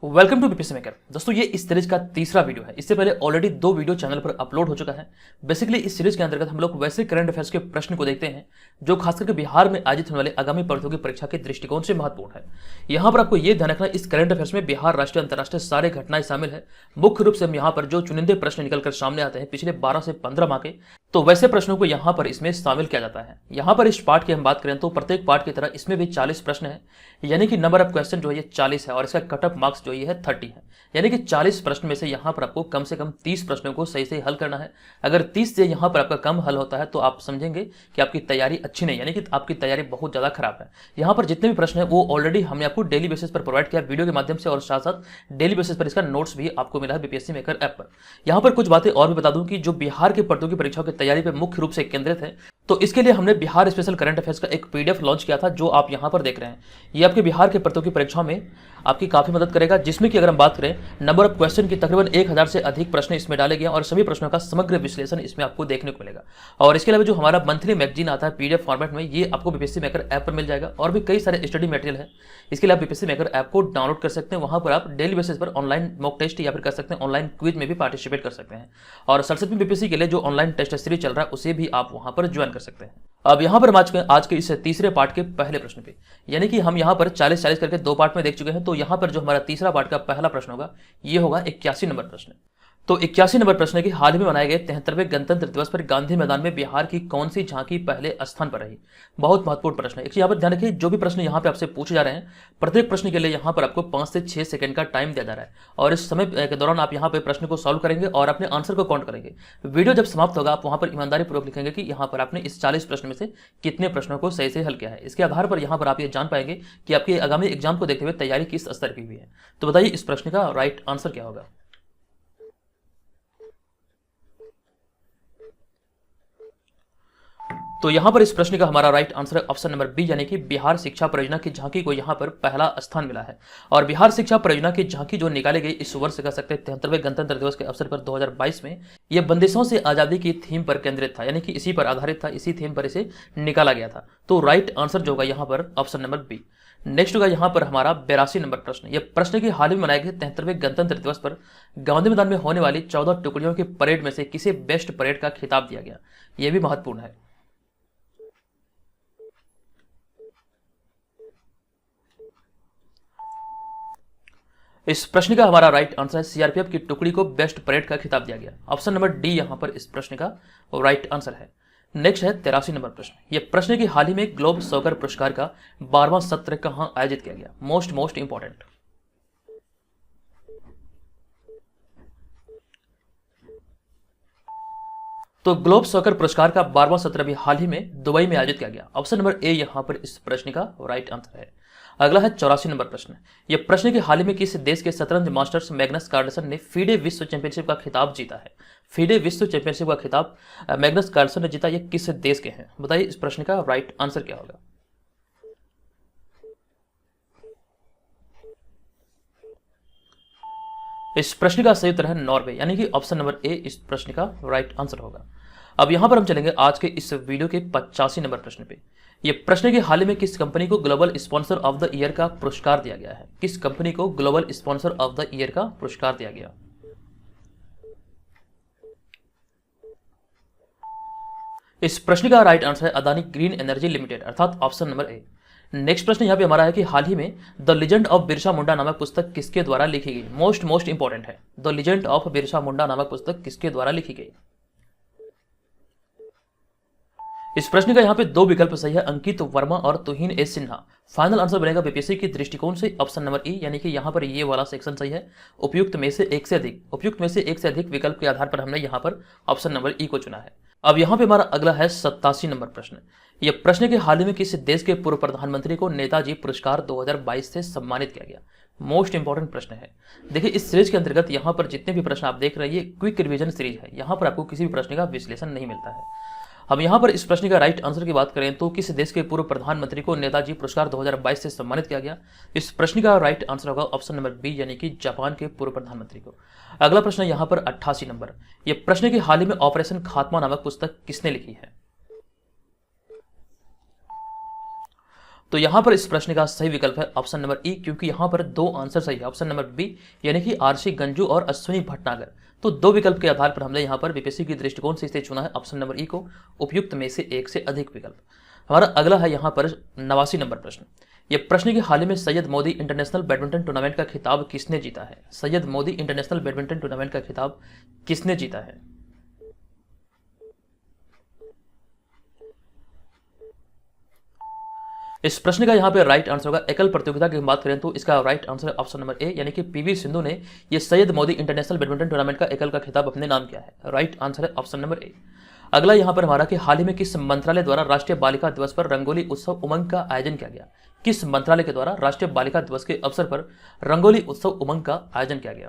Welcome to BPSC maker. दोस्तों ये इस सीरीज का तीसरा वीडियो है। इससे पहले ऑलरेडी 2 वीडियो चैनल पर अपलोड हो चुका है। बेसिकली इस सीरीज के अंतर्गत हम लोग वैसे करंट अफेयर्स के प्रश्न को देखते हैं जो खासकर के बिहार में आयोजित होने वाले आगामी प्रतियोगी परीक्षा के दृष्टिकोण से महत्वपूर्ण है। यहाँ पर आपको ये ध्यान रखना, इस करंट अफेयर्स में बिहार, राष्ट्रीय, अंतर्राष्ट्रीय सारे घटनाएं शामिल है। मुख्य रूप से हम यहाँ पर जो चुनिंदे प्रश्न निकलकर सामने आते हैं पिछले 12 से 15 माह के, तो वैसे प्रश्नों को यहाँ पर इसमें शामिल किया जाता है। यहाँ पर इस पार्ट की हम बात करें तो प्रत्येक पार्ट की तरह इसमें भी 40 प्रश्न है, यानी कि नंबर ऑफ क्वेश्चन जो है ये 40 है और इसका कट ऑफ मार्क्स जो ये है 30 है। यानी कि 40 प्रश्न में से यहाँ पर आपको कम से कम 30 प्रश्नों को सही से हल करना है। अगर 30 से यहाँ पर आपका कम हल होता है तो आप समझेंगे कि आपकी तैयारी अच्छी नहीं, यानी कि आपकी तैयारी बहुत ज़्यादा खराब है। यहाँ पर जितने भी प्रश्न है वो ऑलरेडी हमने आपको डेली बेसिस पर प्रोवाइड किया वीडियो के माध्यम से, और साथ साथ डेली बेसिस पर इसका नोट्स भी आपको मिला है बीपीएससी मेकर ऐप पर। यहाँ पर कुछ बातें और भी बता दूं कि जो बिहार के प्रतियोगी परीक्षाओं की तैयारी पर मुख्य रूप से केंद्रित है, तो इसके लिए हमने बिहार स्पेशल करंट अफेयर्स का एक पीडीएफ लॉन्च किया था जो आप यहाँ पर देख रहे हैं। ये आपके बिहार के प्रतियोगी परीक्षाओं में आपकी काफी मदद करेगा, जिसमें कि अगर हम बात करें नंबर ऑफ क्वेश्चन की तकरीबन 1000 से अधिक प्रश्न इसमें डाले गए और सभी प्रश्नों का समग्र विश्लेषण इसमें आपको देखने को मिलेगा। और इसके अलावा जो हमारा मंथली मैगजीन आता है पीडीएफ फॉर्मेट में, ये आपको बीपीएससी मेकर ऐप पर मिल जाएगा और भी कई सारे स्टडी मटेरियल है। इसके लिए आप बीपीएससी मेकर ऐप को डाउनलोड कर सकते हैं। वहां पर आप डेली बेसिस पर ऑनलाइन मॉक टेस्ट या फिर कर सकते हैं ऑनलाइन क्विज में भी पार्टिसिपेट कर सकते हैं। और सरस्वती बीपीएससी के लिए जो ऑनलाइन टेस्ट सीरीज चल रहा है उसे भी आप वहां पर ज्वाइन कर सकते हैं। अब यहाँ पर हम आज के इस तीसरे पार्ट के पहले प्रश्न पे, यानी कि हम यहाँ पर 40-40 करके 2 पार्ट में देख चुके हैं, तो यहाँ पर जो हमारा तीसरा पार्ट का पहला प्रश्न होगा ये होगा 81 नंबर प्रश्न। तो 81 नंबर प्रश्न है कि हाल ही में मनाए गए 73वें गणतंत्र दिवस पर गांधी मैदान में बिहार की कौन सी झांकी पहले स्थान पर रही। बहुत महत्वपूर्ण प्रश्न है। यहाँ पर ध्यान रखिए, जो भी प्रश्न यहाँ पे आपसे पूछे जा रहे हैं प्रत्येक प्रश्न के लिए यहाँ पर आपको 5 से 6 सेकंड का टाइम दिया जा रहा है और इस समय के दौरान आप यहाँ पे प्रश्न को सॉल्व करेंगे और अपने आंसर को काउंट करेंगे। वीडियो जब समाप्त होगा आप वहां पर ईमानदारी पूर्वक लिखेंगे कि यहाँ पर आपने इस 40 प्रश्न में से कितने प्रश्नों को सही से हल किया है। इसके आधार पर यहाँ पर आप ये जान पाएंगे कि आपके आगामी एग्जाम को देखते हुए तैयारी किस स्तर की हुई है। तो बताइए इस प्रश्न का राइट आंसर क्या होगा। तो यहां पर इस प्रश्न का हमारा राइट आंसर है ऑप्शन नंबर बी, यानी कि बिहार शिक्षा परियोजना की झांकी को यहां पर पहला स्थान मिला है। और बिहार शिक्षा परियोजना की झांकी जो निकाली गई इस वर्ष कह सकते हैं 73वें गणतंत्र दिवस के अवसर पर 2022 में, यह बंदिशों से आजादी की थीम पर केंद्रित था, यानी कि इसी पर आधारित था, इसी थीम पर इसे निकाला गया था। तो राइट आंसर जो होगा यहाँ पर ऑप्शन नंबर बी। नेक्स्ट होगा यहाँ पर हमारा 82 नंबर प्रश्न। यह प्रश्न की हाल ही में मनाए गए 73वें गणतंत्र दिवस पर गांधी मैदान में होने वाली 14 टुकड़ियों की परेड में से किसे बेस्ट परेड का खिताब दिया गया। यह भी महत्वपूर्ण है। इस प्रश्न का हमारा राइट आंसर है सीआरपीएफ की टुकड़ी को बेस्ट परेड का खिताब दिया गया। ऑप्शन नंबर डी यहां पर इस प्रश्न का राइट आंसर है। नेक्स्ट है 83 नंबर प्रश्न। यह प्रश्न की हाल ही में ग्लोब सॉकर पुरस्कार का 12वां सत्र कहां आयोजित किया गया। Most important. तो ग्लोब सॉकर पुरस्कार का 12वां सत्र भी हाल ही में दुबई में आयोजित किया गया। ऑप्शन नंबर ए यहां पर इस प्रश्न का राइट आंसर है। अगला है 84 नंबर प्रश्न। यह प्रश्न के हाल ही में किस देश के शतरंज मास्टर्स मैग्नस कार्लसन ने फीडे विश्व चैंपियनशिप का खिताब जीता है। फीडे विश्व चैंपियनशिप का खिताब मैग्नस कार्लसन ने जीता, यह किस देश के हैं। बताइए इस प्रश्न का राइट आंसर क्या होगा। इस प्रश्न का सही उत्तर है नॉर्वे, यानी कि ऑप्शन नंबर ए इस प्रश्न का राइट आंसर होगा। अब यहां पर हम चलेंगे आज के इस वीडियो के 85 नंबर प्रश्न पे। यह प्रश्न के हाल ही में किस कंपनी को global sponsor of the year का पुरस्कार दिया गया है। किस कंपनी को global sponsor of the year का पुरस्कार दिया गया। इस प्रश्न का राइट आंसर है अदानी ग्रीन एनर्जी लिमिटेड, अर्थात ऑप्शन नंबर ए। नेक्स्ट प्रश्न यहां पे हमारा है कि हाल ही में the legend of Birsa Munda नामक पुस्तक किसके द्वारा लिखी गई। मोस्ट इंपॉर्टेंट है। The legend of Birsa Munda नामक पुस्तक किसके द्वारा लिखी गई। इस प्रश्न का यहाँ पे 2 विकल्प सही है, अंकित वर्मा और तुहिन एस सिन्हा। फाइनल आंसर बनेगा बीपीएससी के दृष्टिकोण से ऑप्शन नंबर ई, यानी कि यहाँ पर ये वाला सेक्शन सही है। उपयुक्त में से एक से अधिक विकल्प के आधार पर हमने यहाँ पर ऑप्शन नंबर ई को चुना है। अब यहाँ पे हमारा अगला है 87 नंबर प्रश्न। यह प्रश्न के हाल ही में किस देश के पूर्व प्रधानमंत्री को नेताजी पुरस्कार 2022 से सम्मानित किया गया। मोस्ट इंपॉर्टेंट प्रश्न है। देखिए इस सीरीज के अंतर्गत यहाँ पर जितने भी प्रश्न आप देख रहे हैं ये क्विक रिवीजन सीरीज है, यहाँ पर आपको किसी भी प्रश्न का विश्लेषण नहीं मिलता है। हम यहाँ पर इस प्रश्न का राइट आंसर की बात करें तो किस देश के पूर्व प्रधानमंत्री को नेताजी पुरस्कार 2022 से सम्मानित किया गया। इस प्रश्न का राइट आंसर होगा ऑप्शन नंबर बी, यानी कि जापान के पूर्व प्रधानमंत्री को। अगला प्रश्न यहाँ पर 88 नंबर। यह प्रश्न के हाल ही में ऑपरेशन खात्मा नामक पुस्तक किसने लिखी है। तो यहां पर इस प्रश्न का सही विकल्प है ऑप्शन नंबर ई, क्योंकि यहां पर दो आंसर सही है, ऑप्शन नंबर बी यानी कि आरसी गंजू और अश्विनी भटनागर। तो दो विकल्प के आधार पर हमने यहाँ पर बीपीएससी की दृष्टिकोण से इसे चुना है ऑप्शन नंबर ई को, उपयुक्त में से एक से अधिक विकल्प। हमारा अगला है यहाँ पर 89 नंबर प्रश्न। यह प्रश्न की हाल ही में Syed Modi international badminton tournament का खिताब किसने जीता है? Syed Modi international badminton tournament का खिताब किसने जीता है? इस प्रश्न का यहाँ पे राइट आंसर होगा, एकल प्रतियोगिता की बात करें तो इसका राइट आंसर है ऑप्शन नंबर ए, यानी कि पीवी सिंधु ने यह Syed Modi international badminton tournament का एकल का खिताब अपने नाम किया है। राइट आंसर है ऑप्शन नंबर ए। अगला यहाँ पर हमारा कि हाल ही में किस मंत्रालय द्वारा राष्ट्रीय बालिका दिवस पर रंगोली उत्सव उमंग का आयोजन किया गया? किस मंत्रालय के द्वारा राष्ट्रीय बालिका दिवस के अवसर पर रंगोली उत्सव उमंग का आयोजन किया गया?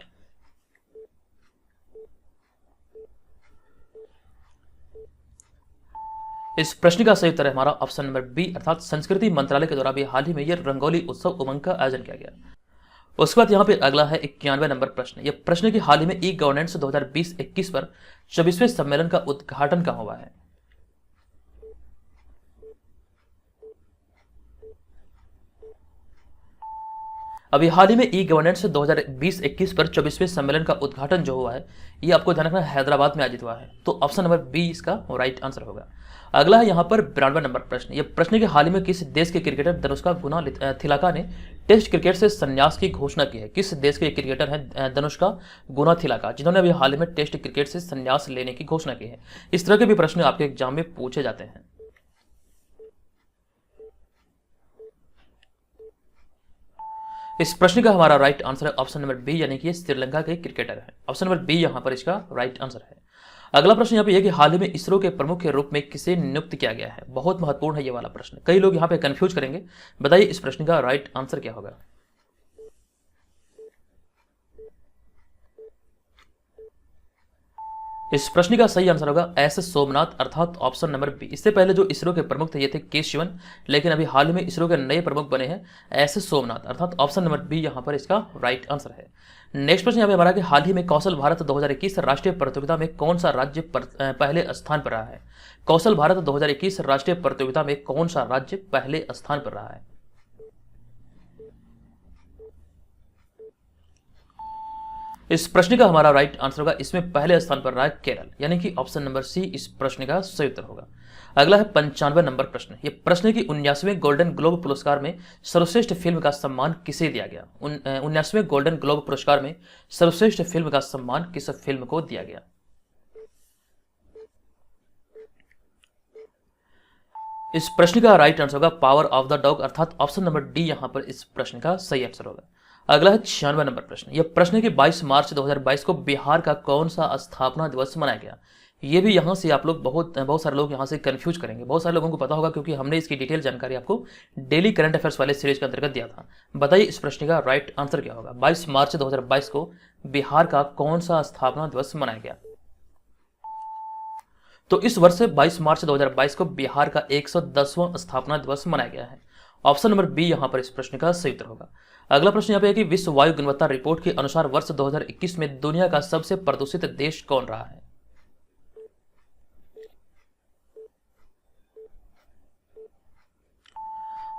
इस प्रश्न का सही उत्तर है हमारा ऑप्शन नंबर बी, अर्थात संस्कृति मंत्रालय के द्वारा भी हाल ही में यह रंगोली उत्सव उमंग का आयोजन किया गया। उसके बाद यहाँ पे अगला है 91 नंबर प्रश्न। यह प्रश्न की हाल ही में ई गवर्नेंस 2020-21 पर 24वें सम्मेलन का उद्घाटन कहाँ हुआ है? अभी हाल ही में ई गवर्नेंस 2020-21 पर 24वें सम्मेलन का उद्घाटन जो हुआ है, ये आपको ध्यान रखना हैदराबाद में आयोजित हुआ है। तो ऑप्शन नंबर बी इसका राइट आंसर होगा। अगला है यहाँ पर 92 नंबर प्रश्न। यह प्रश्न के हाल ही में किस देश के क्रिकेटर धनुष्का गुनाथिलका ने टेस्ट क्रिकेट से संन्यास की घोषणा की है? किस देश के क्रिकेटर हैं धनुष्का गुनाथिलका, जिन्होंने अभी हाल ही में टेस्ट क्रिकेट से संन्यास लेने की घोषणा की है? इस तरह के भी प्रश्न आपके एग्जाम में पूछे जाते हैं। इस प्रश्न का हमारा राइट आंसर है ऑप्शन नंबर बी, यानी कि श्रीलंका के क्रिकेटर है। ऑप्शन नंबर बी यहाँ पर इसका राइट आंसर है। अगला प्रश्न यहाँ पे यह कि हाल ही में इसरो के प्रमुख के रूप में किसे नियुक्त किया गया है? बहुत महत्वपूर्ण है ये वाला प्रश्न, कई लोग यहाँ पे कंफ्यूज करेंगे। बताइए इस प्रश्न का राइट आंसर क्या होगा? इस प्रश्न का सही आंसर होगा एस सोमनाथ, अर्थात ऑप्शन नंबर बी। इससे पहले जो इसरो के प्रमुख थे ये थे के शिवन, लेकिन अभी हाल ही में इसरो के नए प्रमुख बने हैं एस सोमनाथ, अर्थात ऑप्शन नंबर बी यहाँ पर इसका राइट आंसर है। नेक्स्ट प्रश्न यहाँ पे हमारा कि हाल ही में कौशल भारत 2021 राष्ट्रीय प्रतियोगिता में कौन सा राज्य पहले स्थान पर रहा है? कौशल भारत 2021 राष्ट्रीय प्रतियोगिता में कौन सा राज्य पहले स्थान पर रहा है? इस प्रश्न का हमारा राइट आंसर होगा, इसमें पहले स्थान पर रहा है केरल, यानी कि ऑप्शन नंबर सी इस प्रश्न का सही उत्तर होगा। अगला है 95 नंबर प्रश्न। यह प्रश्न की 79वें गोल्डन ग्लोब पुरस्कार में सर्वश्रेष्ठ फिल्म का सम्मान किसे दिया गया? 79वें गोल्डन ग्लोब पुरस्कार में सर्वश्रेष्ठ फिल्म का सम्मान किस फिल्म को दिया गया? इस प्रश्न का राइट आंसर होगा पावर ऑफ द डॉग, अर्थात ऑप्शन नंबर डी यहाँ पर इस प्रश्न का सही आंसर होगा। अगला है 96 नंबर प्रश्न। यह प्रश्न की 22 मार्च 2022 को बिहार का कौन सा स्थापना दिवस मनाया गया? ये भी यहाँ से आप लोग बहुत सारे लोग यहाँ से कंफ्यूज करेंगे। बहुत सारे लोगों को पता होगा क्योंकि हमने इसकी डिटेल जानकारी आपको डेली करंट अफेयर्स वाले सीरीज के अंतर्गत दिया था। बताइए इस प्रश्न का राइट आंसर क्या होगा? 22 मार्च 2022 को बिहार का कौन सा स्थापना दिवस मनाया गया? तो इस वर्ष 22 मार्च 2022 को बिहार का 110वां स्थापना दिवस मनाया गया है। ऑप्शन नंबर बी यहाँ पर इस प्रश्न का सही उत्तर होगा। अगला प्रश्न यहाँ पे है कि विश्व वायु गुणवत्ता रिपोर्ट के अनुसार वर्ष 2021 में दुनिया का सबसे प्रदूषित देश कौन रहा है?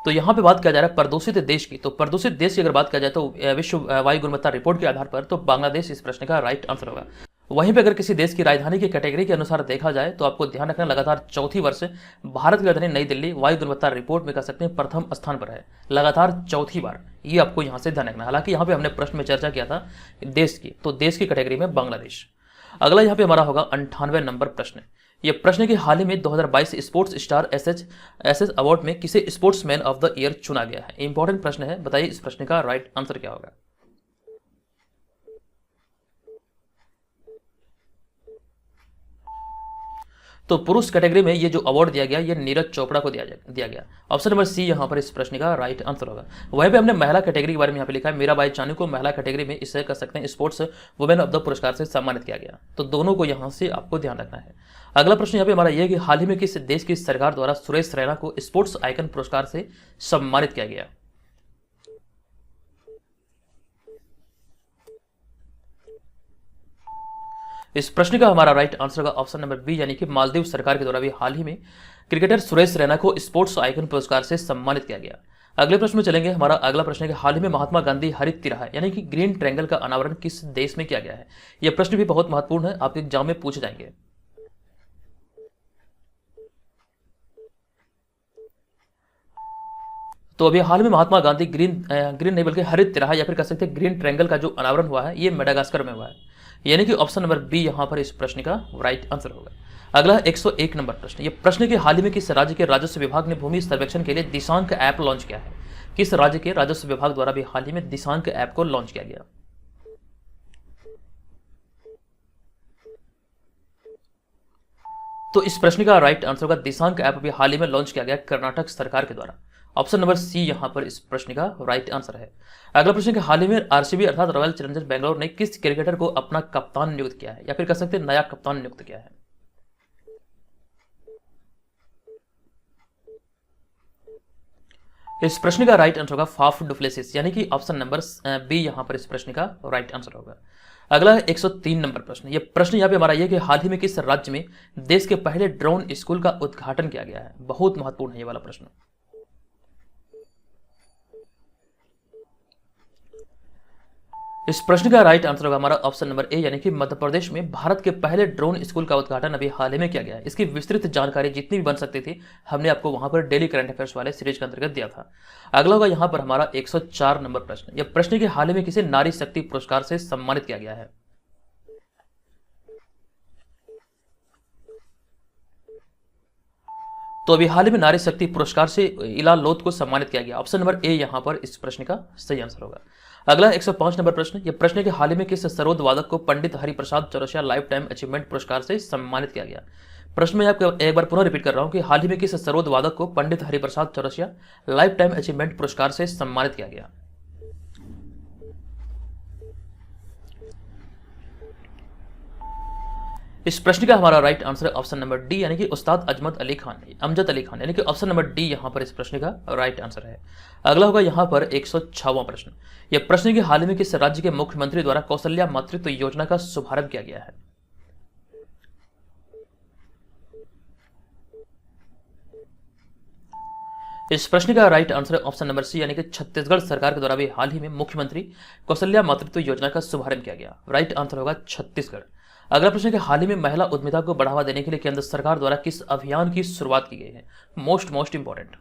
तो यहां पे बात किया जा रहा है प्रदूषित देश की। तो प्रदूषित देश की अगर बात किया जाए तो विश्व वायु गुणवत्ता रिपोर्ट के आधार पर तो बांग्लादेश इस प्रश्न का राइट आंसर होगा। वहीं पे अगर किसी देश की राजधानी की कैटेगरी के अनुसार देखा जाए तो आपको ध्यान रखना लगातार चौथी वर्ष भारत की राजधानी नई दिल्ली वायु गुणवत्ता रिपोर्ट में कह सकते हैं प्रथम स्थान पर है, लगातार चौथी बार। ये आपको यहाँ से ध्यान रखना। हालांकि यहाँ पे हमने प्रश्न में चर्चा किया था देश की, तो देश की कैटेगरी में बांग्लादेश। अगला यहाँ पे हमारा होगा 98 नंबर प्रश्न। यह प्रश्न की हाल ही में 2022 स्पोर्ट्स स्टार एसएस अवार्ड में किसे स्पोर्ट्समैन ऑफ द ईयर चुना गया है? इंपॉर्टेंट प्रश्न है, बताइए इस प्रश्न का राइट आंसर क्या होगा? तो पुरुष कैटेगरी में ये जो अवार्ड दिया गया ये नीरज चोपड़ा को दिया गया। ऑप्शन नंबर सी यहाँ पर इस प्रश्न का राइट आंसर होगा। वहीं पे हमने महिला कैटेगरी के बारे में यहाँ पे लिखा है मीराबाई चानू को महिला कैटेगरी में इसे कह सकते हैं स्पोर्ट्स वुमेन ऑफ द पुरस्कार से सम्मानित किया गया। तो दोनों को यहाँ से आपको ध्यान रखना है। अगला प्रश्न यहाँ पे हमारा यह कि हाल ही में किस देश की सरकार द्वारा सुरेश रैना को स्पोर्ट्स आइकन पुरस्कार से सम्मानित किया गया? इस प्रश्न का हमारा राइट आंसर होगा ऑप्शन नंबर बी, यानी कि मालदीव सरकार के द्वारा भी हाल ही में क्रिकेटर सुरेश रैना को स्पोर्ट्स आइकन पुरस्कार से सम्मानित किया गया। अगले प्रश्न में चलेंगे। हमारा अगला प्रश्न है कि हाल ही में महात्मा गांधी हरित तिरहा यानी कि ग्रीन ट्रायंगल का अनावरण किस देश में किया गया है। यह प्रश्न भी बहुत महत्वपूर्ण है, आपके एग्जाम में पूछे जाएंगे। तो अभी हाल में महात्मा गांधी ग्रीन नहीं बल्कि हरित तिरहा या फिर कह सकते हैं ग्रीन ट्रायंगल का जो अनावरण हुआ है ये मेडागास्कर में हुआ है, यानी कि ऑप्शन नंबर बी यहां पर इस प्रश्न का राइट आंसर होगा। अगला 101 नंबर प्रश्न। ये प्रश्न के हाल ही में किस राज्य के राजस्व विभाग ने भूमि सर्वेक्षण के लिए दिशांक ऐप लॉन्च किया है। किस राज्य के राजस्व विभाग द्वारा भी हाल ही में दिशांक ऐप को लॉन्च किया गया। तो इस प्रश्न का राइट आंसर होगा दिशांक ऐप अभी हाल ही में लॉन्च किया गया कर्नाटक सरकार के द्वारा। ऑप्शन नंबर सी यहां पर इस प्रश्न का राइट आंसर है। अगला प्रश्न कि हाल ही में आरसीबी अर्थात रॉयल चैलेंजर्स बेंगलोर ने किस क्रिकेटर को अपना कप्तान नियुक्त किया है या फिर कह सकते हैं नया कप्तान नियुक्त किया है। इस प्रश्न का राइट आंसर होगा फाफ डुप्लेसिस, यानी कि ऑप्शन नंबर बी यहां पर इस प्रश्न का राइट आंसर होगा। अगला 103 नंबर प्रश्न। यह प्रश्न यहां पे हमारा यह कि हाल ही में किस राज्य में देश के पहले ड्रोन स्कूल का उद्घाटन किया गया है। बहुत महत्वपूर्ण है ये वाला प्रश्न। इस प्रश्न का राइट आंसर होगा हमारा ऑप्शन नंबर ए, यानी कि मध्य प्रदेश में भारत के पहले ड्रोन स्कूल का उद्घाटन अभी हाल ही में किया गया है। इसकी विस्तृत जानकारी जितनी भी बन सकती थी हमने आपको वहां पर डेली करंट अफेयर्स वाले सीरीज के अंतर्गत दिया था। अगला होगा यहां पर हमारा 104 नंबर प्रश्न। यह प्रश्न के हाल ही में किसे नारी शक्ति पुरस्कार से सम्मानित किया गया है। तो अभी हाल ही में नारी शक्ति पुरस्कार से इला लोथ को सम्मानित किया गया। ऑप्शन नंबर ए यहां पर इस प्रश्न का सही आंसर होगा। अगला 105 नंबर प्रश्न। यह प्रश्न के हाल ही में किस सरोद वादक को Pandit Hariprasad Chaurasia life time achievement पुरस्कार से सम्मानित किया गया। प्रश्न में आपको एक बार पुनः रिपीट कर रहा हूं कि हाल ही में किस सरोद वादक को Pandit Hariprasad Chaurasia life time achievement पुरस्कार से सम्मानित किया गया। इस प्रश्न का हमारा राइट आंसर है ऑप्शन नंबर डी, यानी कि उस्ताद अमजद अली खान, यानी कि ऑप्शन नंबर डी यहां पर इस प्रश्न का राइट आंसर है। अगला होगा यहां पर 106वां प्रश्न। यह प्रश्न के हाल ही में किस राज्य के मुख्यमंत्री द्वारा कौशल्या मातृत्व योजना का शुभारंभ किया गया है। इस प्रश्न का राइट आंसर है ऑप्शन नंबर सी, यानी कि छत्तीसगढ़ सरकार के द्वारा भी हाल ही में मुख्यमंत्री कौशल्या मातृत्व योजना का शुभारंभ किया गया। राइट आंसर होगा छत्तीसगढ़। अगला प्रश्न है कि हाल ही में महिला उद्यमिता को बढ़ावा देने के लिए केंद्र सरकार द्वारा किस अभियान की शुरुआत की गई है। Most important.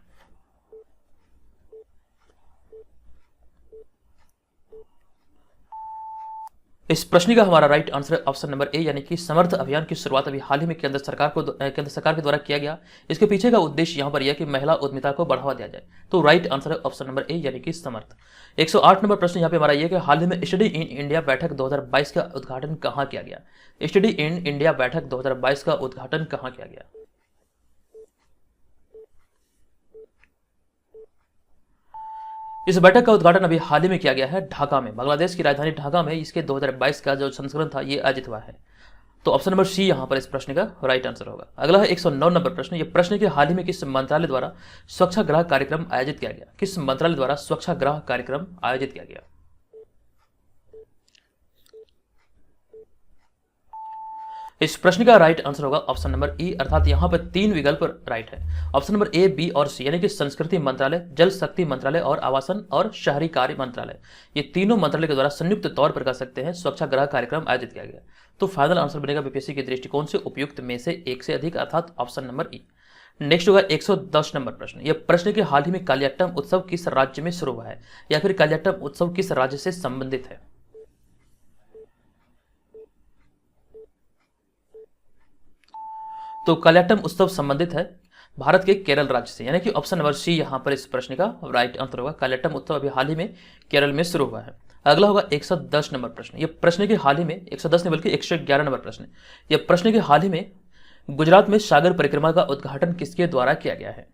इस प्रश्न का हमारा राइट आंसर है ऑप्शन नंबर ए, यानी कि समर्थ अभियान की शुरुआत अभी हाल ही में केंद्र सरकार के द्वारा किया गया। इसके पीछे का उद्देश्य यहां पर यह कि महिला उद्यमिता को बढ़ावा दिया जाए। तो राइट आंसर है ऑप्शन नंबर ए, यानी कि समर्थ। 108 नंबर प्रश्न यहां पे हमारा यह कि हाल ही में स्टडी इन इंडिया बैठक 2022 का उद्घाटन कहां किया गया। स्टडी इन इंडिया बैठक 2022 का उद्घाटन कहां किया गया। इस बैठक का उद्घाटन अभी हाल ही में किया गया है ढाका में, बांग्लादेश की राजधानी ढाका में। इसके 2022 का जो संस्करण था ये आयोजित हुआ है। तो ऑप्शन नंबर सी यहां पर इस प्रश्न का राइट आंसर होगा। अगला है 109 नंबर प्रश्न। यह प्रश्न के हाल ही में किस मंत्रालय द्वारा स्वच्छाग्रह कार्यक्रम आयोजित किया गया। किस मंत्रालय द्वारा स्वच्छाग्रह कार्यक्रम आयोजित किया गया। इस प्रश्न का राइट आंसर होगा ऑप्शन नंबर ई, अर्थात यहां पर 3 विकल्प राइट है। ऑप्शन नंबर ए, बी और सी, यानी कि संस्कृति मंत्रालय, जल शक्ति मंत्रालय और आवासन और शहरी कार्य मंत्रालय। ये तीनों मंत्रालय के द्वारा संयुक्त तौर पर कह सकते हैं स्वच्छाग्रह कार्यक्रम आयोजित किया गया। तो फाइनल आंसर बनेगा बीपीएससी के दृष्टिकोण से उपयुक्त में से एक से अधिक, अर्थात ऑप्शन नंबर ई। नेक्स्ट होगा 110 नंबर प्रश्न। यह प्रश्न के हाल ही में कालियाट्टम उत्सव किस राज्य में शुरू हुआ है या फिर कालियाट्टम उत्सव किस राज्य से संबंधित है। तो कालियाट्टम उत्सव संबंधित है भारत के केरल राज्य से, यानी कि ऑप्शन नंबर सी यहां पर इस प्रश्न का राइट आंसर होगा। कालियाट्टम उत्सव अभी हाल ही में केरल में शुरू हुआ है। अगला होगा 110 नंबर प्रश्न। यह प्रश्न के हाल ही में 110 नहीं बल्कि 111 नंबर प्रश्न। यह प्रश्न के हाल ही में गुजरात में सागर परिक्रमा का उद्घाटन किसके द्वारा किया गया है।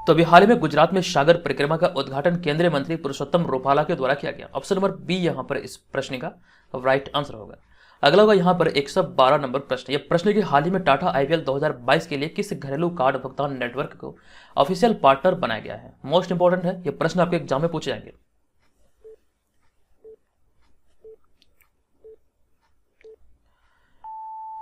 तो अभी हाल ही में गुजरात में सागर परिक्रमा का उद्घाटन केंद्रीय मंत्री पुरुषोत्तम रूपाला के द्वारा किया गया। ऑप्शन नंबर बी यहां पर इस प्रश्न का राइट आंसर होगा। अगला होगा यहां पर 112 नंबर प्रश्न। यह प्रश्न के हाल ही में टाटा आईपीएल 2022 के लिए किस घरेलू कार्ड भुगतान नेटवर्क को ऑफिशियल पार्टनर बनाया गया है। मोस्ट इंपॉर्टेंट है, यह प्रश्न आपके एग्जाम में पूछे जाएंगे।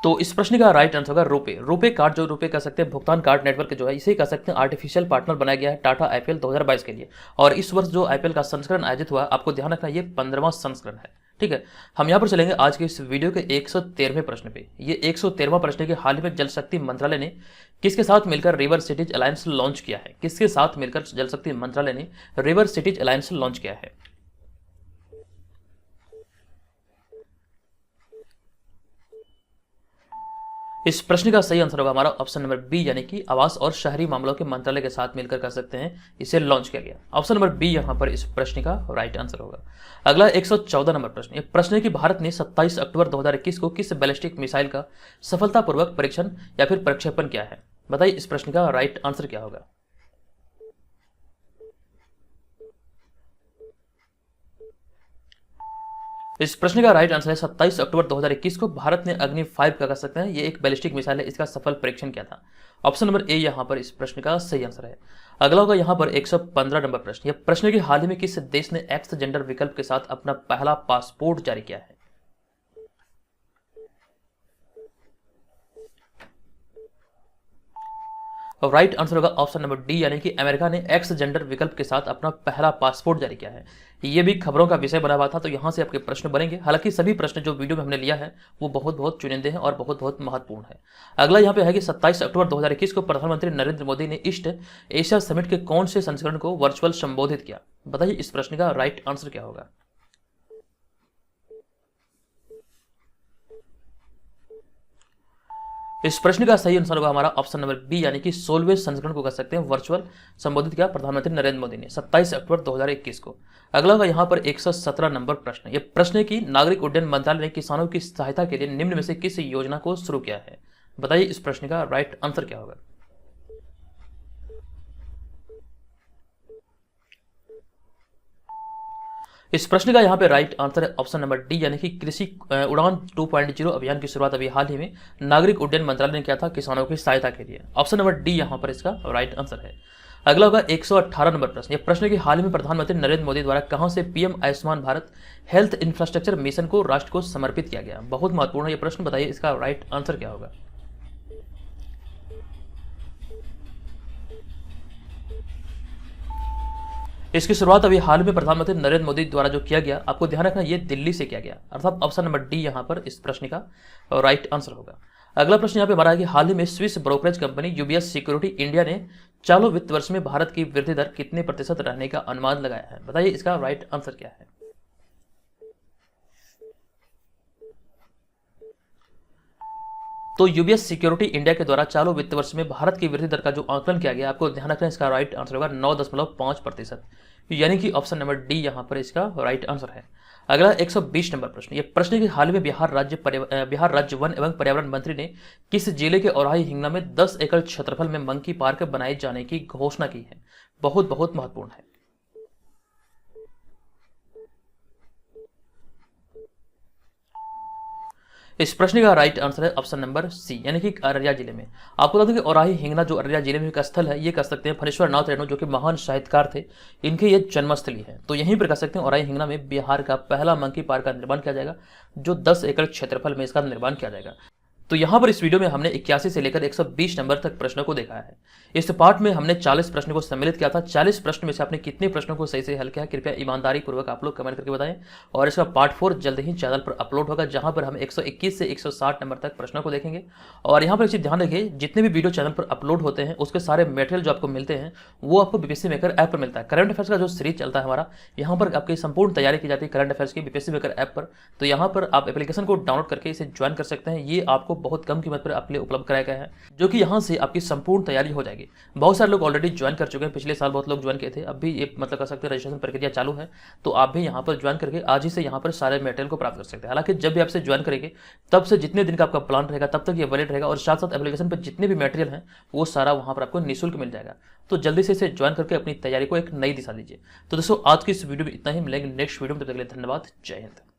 तो इस प्रश्न का राइट आंसर होगा रुपे। रुपे कार्ड, जो रुपे कह सकते हैं भुगतान कार्ड नेटवर्क जो है, इसे कह सकते हैं आर्टिफिशियल पार्टनर बनाया गया है टाटा आईपीएल 2022 के लिए। और इस वर्ष जो आईपीएल का संस्करण आयोजित हुआ, आपको ध्यान रखना ये 15वां संस्करण है। ठीक है, हम यहाँ पर चलेंगे आज के इस वीडियो के 113वें प्रश्न पे। ये 113वां प्रश्न के हाल ही में जल शक्ति मंत्रालय ने किसके साथ मिलकर रिवर सिटीज अलायंस लॉन्च किया है? किसके साथ मिलकर जल शक्ति मंत्रालय ने रिवर सिटीज अलायंस लॉन्च किया है? इस प्रश्न का सही आंसर होगा हमारा ऑप्शन नंबर बी, यानी कि आवास और शहरी मामलों के मंत्रालय के साथ मिलकर कर सकते हैं इसे लॉन्च किया गया। ऑप्शन नंबर बी यहां पर इस प्रश्न का राइट आंसर होगा। अगला 114 नंबर प्रश्न। यह प्रश्न है कि भारत ने 27 अक्टूबर 2021 को किस बैलिस्टिक मिसाइल का सफलतापूर्वक परीक्षण या फिर प्रक्षेपण किया है? बताइए इस प्रश्न का राइट आंसर क्या होगा। इस प्रश्न का राइट आंसर है 27 अक्टूबर 2021 को भारत ने अग्नि 5 का कर सकते हैं, ये एक बैलिस्टिक मिसाइल है, इसका सफल परीक्षण किया था। ऑप्शन नंबर ए यहां पर इस प्रश्न का सही आंसर है। अगला होगा यहां पर 115 नंबर प्रश्न। यह प्रश्न की हाल ही में किस देश ने एक्स जेंडर विकल्प के साथ अपना पहला पासपोर्ट जारी किया है? और राइट आंसर होगा ऑप्शन नंबर डी, यानी कि अमेरिका ने एक्स जेंडर विकल्प के साथ अपना पहला पासपोर्ट जारी किया है। ये भी खबरों का विषय बना हुआ था, तो यहां से आपके प्रश्न बनेंगे। हालांकि सभी प्रश्न जो वीडियो में हमने लिया है वो बहुत बहुत चुनिंदे हैं और बहुत बहुत महत्वपूर्ण है। अगला यहाँ पे है कि 27 अक्टूबर 2021 को प्रधानमंत्री नरेंद्र मोदी ने ईस्ट एशिया समिट के कौन से संस्करण को वर्चुअल संबोधित किया? बताइए इस प्रश्न का राइट आंसर क्या होगा। इस प्रश्न का सही आंसर होगा हमारा ऑप्शन नंबर बी, यानी कि 16वें संस्करण को कह सकते हैं वर्चुअल संबोधित किया प्रधानमंत्री नरेंद्र मोदी ने 27 अक्टूबर 2021 को। अगला होगा यहाँ पर 117 नंबर प्रश्न। यह प्रश्न है कि नागरिक उड्डयन मंत्रालय ने किसानों की सहायता के लिए निम्न में से किस योजना को शुरू किया है? बताइए इस प्रश्न का राइट आंसर क्या होगा। इस प्रश्न का यहाँ पे राइट आंसर है ऑप्शन नंबर डी, यानी कि कृषि उड़ान 2.0 अभियान की शुरुआत अभी हाल ही में नागरिक उड्डयन मंत्रालय ने किया था किसानों की सहायता के लिए। ऑप्शन नंबर डी यहाँ पर इसका राइट आंसर है। अगला होगा 118 नंबर प्रश्न। यह प्रश्न की हाल ही में प्रधानमंत्री नरेंद्र मोदी द्वारा कहां से PM Ayushman Bharat health infrastructure mission को राष्ट्र को समर्पित किया गया? बहुत महत्वपूर्ण है यह प्रश्न, बताइए इसका राइट आंसर क्या होगा। इसकी शुरुआत अभी हाल में प्रधानमंत्री नरेंद्र मोदी द्वारा जो किया गया, आपको ध्यान रखना ये दिल्ली से किया गया, अर्थात ऑप्शन नंबर डी यहां पर इस प्रश्न का राइट आंसर होगा। अगला प्रश्न यहाँ पे हमारा है कि हाल ही में Swiss brokerage company UBS security India ने चालू वित्त वर्ष में भारत की वृद्धि दर कितने प्रतिशत रहने का अनुमान लगाया है? बताइए इसका राइट आंसर क्या है। तो यूबीएस सिक्योरिटी इंडिया के द्वारा चालू वित्त वर्ष में भारत की वृद्धि दर का जो आंकलन किया गया, आपको ध्यान रखना इसका राइट आंसर होगा 9.5%, यानी कि ऑप्शन नंबर डी यहां पर इसका राइट आंसर है। अगला 120 नंबर प्रश्न। यह प्रश्न की हाल में बिहार राज्य वन एवं पर्यावरण मंत्री ने किस जिले के औराही हिंगना में 10 एकड़ क्षेत्रफल में मंकी पार्क बनाए जाने की घोषणा की है? बहुत बहुत महत्वपूर्ण है। इस प्रश्न का राइट आंसर है ऑप्शन नंबर सी, यानी कि अररिया जिले में। आपको बता दूं कि औराही हिंगना जो अररिया जिले में एक स्थल है, ये कह सकते हैं फणीश्वर नाथ रेणु जो कि महान साहित्यकार थे, इनकी ये जन्मस्थली है। तो यहीं पर कह सकते हैं औराही हिंगना में बिहार का पहला मंकी पार्क का निर्माण किया जाएगा, जो 10 एकड़ क्षेत्रफल में इसका निर्माण किया जाएगा। तो यहाँ पर इस वीडियो में हमने 81 से लेकर 120 नंबर तक प्रश्नों को देखा है। इस पार्ट में हमने 40 प्रश्नों को सम्मिलित किया था। 40 प्रश्न में से आपने कितने प्रश्नों को सही से हल किया, कृपया ईमानदारी पूर्वक आप लोग कमेंट करके बताएं। और इसका पार्ट 4 जल्द ही चैनल पर अपलोड होगा, जहां पर हम 121 से 160 नंबर तक प्रश्नों को देखेंगे। और यहाँ पर एक चीज ध्यान रखिए, जितने भी वीडियो चैनल पर अपलोड होते हैं उसके सारे मटेरियल जो आपको मिलते हैं वो आपको बीपीएससी मेकर ऐप पर मिलता है। करंट अफेयर्स का जो सीरीज चलता है हमारा, यहाँ पर आपकी संपूर्ण तैयारी की जाती है करंट अफेयर्स की बीपीएससी मेकर ऐप पर। तो यहाँ पर आप एप्लीकेशन को डाउनलोड करके इसे ज्वाइन कर सकते हैं। ये आपको बहुत कम कीमत पर आपके लिए उपलब्ध कराया गया है, जो कि यहां से आपकी संपूर्ण तैयारी हो जाएगी। बहुत सारे लोग ऑलरेडी ज्वाइन कर चुके हैं, पिछले साल बहुत लोग ज्वाइन किए थे, अब भी ये मतलब कर सकते हैं रजिस्ट्रेशन प्रक्रिया चालू है। तो आप भी यहां पर ज्वाइन करके आज ही से यहां पर सारे मटेरियल को प्राप्त कर सकते हैं। हालांकि जब भी आपसे ज्वाइन करेंगे तब से जितने दिन का आपका प्लान रहेगा तब तक ये वैलिड रहेगा, और साथ साथ एप्लीकेशन पर जितने भी मटेरियल हैं वो सारा वहां पर आपको निःशुल्क मिल जाएगा। तो जल्दी से इसे ज्वाइन करके अपनी तैयारी को एक नई दिशा दीजिए। तो दोस्तों आज की इस वीडियो में इतना ही, मिलेंगे नेक्स्ट वीडियो में, तब तक के लिए धन्यवाद, जय हिंद।